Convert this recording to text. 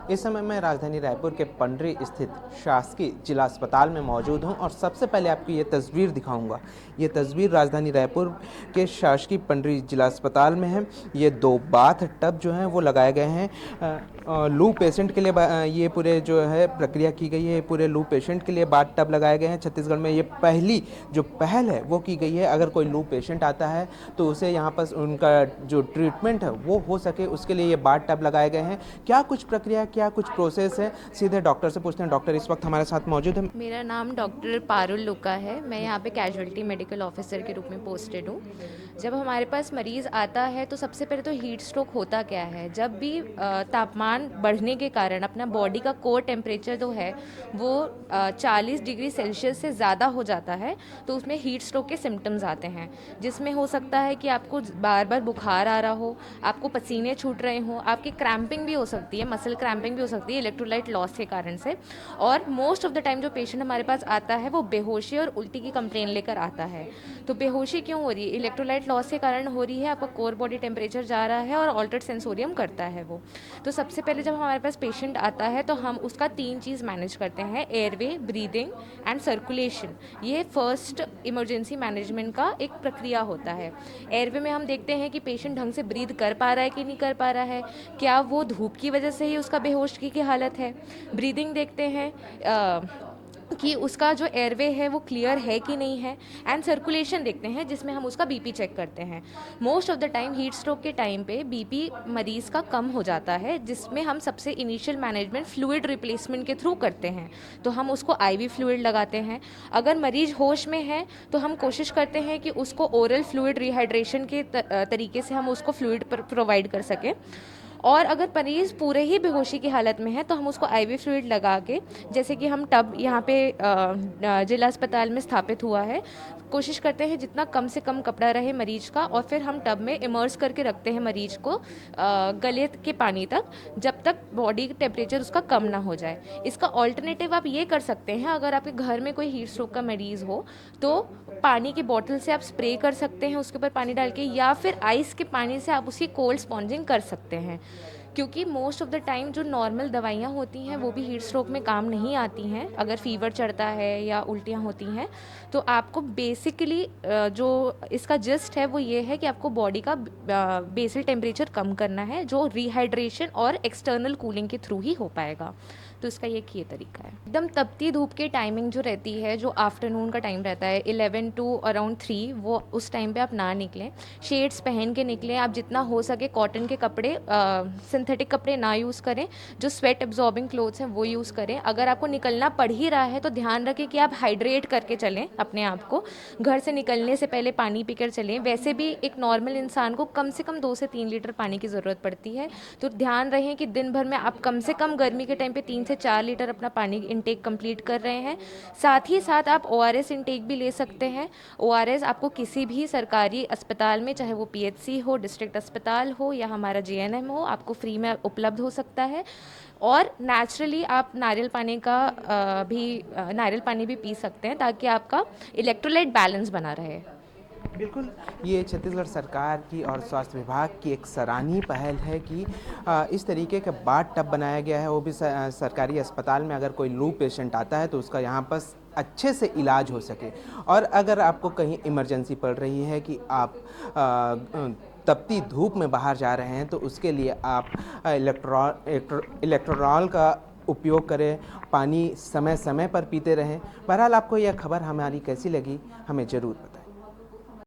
इस समय मैं राजधानी रायपुर के पंडरी स्थित शासकीय जिला अस्पताल में मौजूद हूं और सबसे पहले आपको ये तस्वीर दिखाऊंगा। ये तस्वीर राजधानी रायपुर के शासकीय पंडरी जिला अस्पताल में है। ये दो बाथ टब जो हैं वो लगाए गए हैं। लू पेशेंट के लिए ये पूरे जो है प्रक्रिया की गई है। पूरे लू पेशेंट के लिए बाथ टब लगाए गए हैं। छत्तीसगढ़ में ये पहली जो पहल है वो की गई है। अगर कोई लू पेशेंट आता है तो उसे यहाँ पर उनका जो ट्रीटमेंट है वो हो सके, उसके लिए ये बाथ टब लगाए गए हैं। क्या कुछ प्रक्रिया, क्या कुछ प्रोसेस है, सीधे डॉक्टर से पूछते हैं। डॉक्टर इस वक्त हमारे साथ मौजूद है। मेरा नाम डॉक्टर पारुल लुका है। मैं यहाँ पे कैजुअलिटी मेडिकल ऑफिसर के रूप में पोस्टेड हूँ। जब हमारे पास मरीज़ आता है तो सबसे पहले तो हीट स्ट्रोक होता क्या है, जब भी तापमान बढ़ने के कारण अपना बॉडी का कोर टेम्परेचर जो है वो 40 डिग्री सेल्सियस से ज़्यादा हो जाता है तो उसमें हीट स्ट्रोक के सिम्टम्स आते हैं, जिसमें हो सकता है कि आपको बार बार बुखार आ रहा हो, आपको पसीने छूट रहे हों, आपकी क्रैम्पिंग भी हो सकती है, मसल क्रैम्पिंग भी हो सकती है इलेक्ट्रोलाइट लॉस के कारण से। और मोस्ट ऑफ द टाइम जो पेशेंट हमारे पास आता है वो बेहोशी और उल्टी की कंप्लेन लेकर आता है। तो बेहोशी क्यों हो रही है? इलेक्ट्रोलाइट लॉस के कारण हो रही है। आपका कोर बॉडी टेम्परेचर जा रहा है और ऑल्टर्ड सेंसोरियम करता है वो। तो सबसे पहले जब हमारे पास पेशेंट आता है तो हम उसका 3 चीज़ मैनेज करते हैं: एयरवे, ब्रीदिंग एंड सर्कुलेशन। ये फर्स्ट इमरजेंसी मैनेजमेंट का एक प्रक्रिया होता है। एयरवे में हम देखते हैं कि पेशेंट ढंग से ब्रीद कर पा रहा है कि नहीं कर पा रहा है, क्या वो धूप की वजह से ही उसका बेहोशी की हालत है। ब्रीदिंग देखते हैं कि उसका जो एयरवे है वो क्लियर है कि नहीं है। एंड सर्कुलेशन देखते हैं जिसमें हम उसका बीपी चेक करते हैं। Most of the time heat stroke के टाइम पे बीपी मरीज़ का कम हो जाता है, जिसमें हम सबसे इनिशियल मैनेजमेंट फ्लूइड रिप्लेसमेंट के थ्रू करते हैं। तो हम उसको आईवी फ्लूइड लगाते हैं। अगर मरीज़ होश में है तो हम कोशिश करते हैं कि उसको ओरल फ्लूइड रिहाइड्रेशन के तरीके से हम उसको फ्लूइड प्रोवाइड कर सकें। और अगर मरीज़ पूरे ही बेहोशी की हालत में है तो हम उसको आईवी फ्लूइड लगा के, जैसे कि हम टब यहाँ पे जिला अस्पताल में स्थापित हुआ है, कोशिश करते हैं जितना कम से कम कपड़ा रहे मरीज का, और फिर हम टब में इमर्स करके रखते हैं मरीज को गले के पानी तक, जब तक बॉडी टेम्परेचर उसका कम ना हो जाए। इसका ऑल्टरनेटिव आप ये कर सकते हैं, अगर आपके घर में कोई हीट स्ट्रोक का मरीज़ हो तो पानी की बॉटल से आप स्प्रे कर सकते हैं उसके ऊपर पानी डाल के, या फिर आइस के पानी से आप उसकी कोल्ड स्पॉन्जिंग कर सकते हैं। क्योंकि मोस्ट ऑफ द टाइम जो नॉर्मल दवाइयाँ होती हैं वो भी हीट स्ट्रोक में काम नहीं आती हैं। अगर फीवर चढ़ता है या उल्टियाँ होती हैं तो आपको बेसिकली जो इसका जस्ट है वो ये है कि आपको बॉडी का बेसल टेम्परेचर कम करना है, जो रिहाइड्रेशन और एक्सटर्नल कूलिंग के थ्रू ही हो पाएगा। तो इसका ये तरीका है। एकदम तपती धूप की टाइमिंग जो रहती है, जो आफ्टरनून का टाइम रहता है 11 टू अराउंड 3, वो उस टाइम पे आप ना निकलें। शेड्स पहन के निकलें। आप जितना हो सके कॉटन के कपड़े, सिंथेटिक कपड़े ना यूज़ करें। जो स्वेट एब्जॉर्बिंग क्लोथ्स हैं वो यूज़ करें। अगर आपको निकलना पड़ ही रहा है तो ध्यान रखें कि आप हाइड्रेट करके चलें अपने आप को। घर से निकलने से पहले पानी पीकर चलें। वैसे भी एक नॉर्मल इंसान को कम से कम 2 से 3 लीटर पानी की ज़रूरत पड़ती है। तो ध्यान रखें कि दिन भर में आप कम से कम गर्मी के टाइम पे 3 से 4 लीटर अपना पानी इंटेक कंप्लीट कर रहे हैं। साथ ही साथ आप ओआरएस इंटेक भी ले सकते हैं। ओआरएस आपको किसी भी सरकारी अस्पताल में, चाहे वो पीएचसी हो, डिस्ट्रिक्ट अस्पताल हो या हमारा जीएनएम हो, आपको फ्री में उपलब्ध हो सकता है। और नेचुरली आप नारियल पानी भी पी सकते हैं ताकि आपका इलेक्ट्रोलाइट बैलेंस बना रहे। बिल्कुल, ये छत्तीसगढ़ सरकार की और स्वास्थ्य विभाग की एक सराहनीय पहल है कि इस तरीके का बाथ टब बनाया गया है, वो भी सरकारी अस्पताल में। अगर कोई लू पेशेंट आता है तो उसका यहाँ पर अच्छे से इलाज हो सके। और अगर आपको कहीं इमरजेंसी पड़ रही है कि आप तपती धूप में बाहर जा रहे हैं तो उसके लिए आप इलेक्ट्रोल का उपयोग करें। पानी समय समय पर पीते रहें। बहरहाल, आपको यह खबर हमारी कैसी लगी हमें ज़रूर बताएं।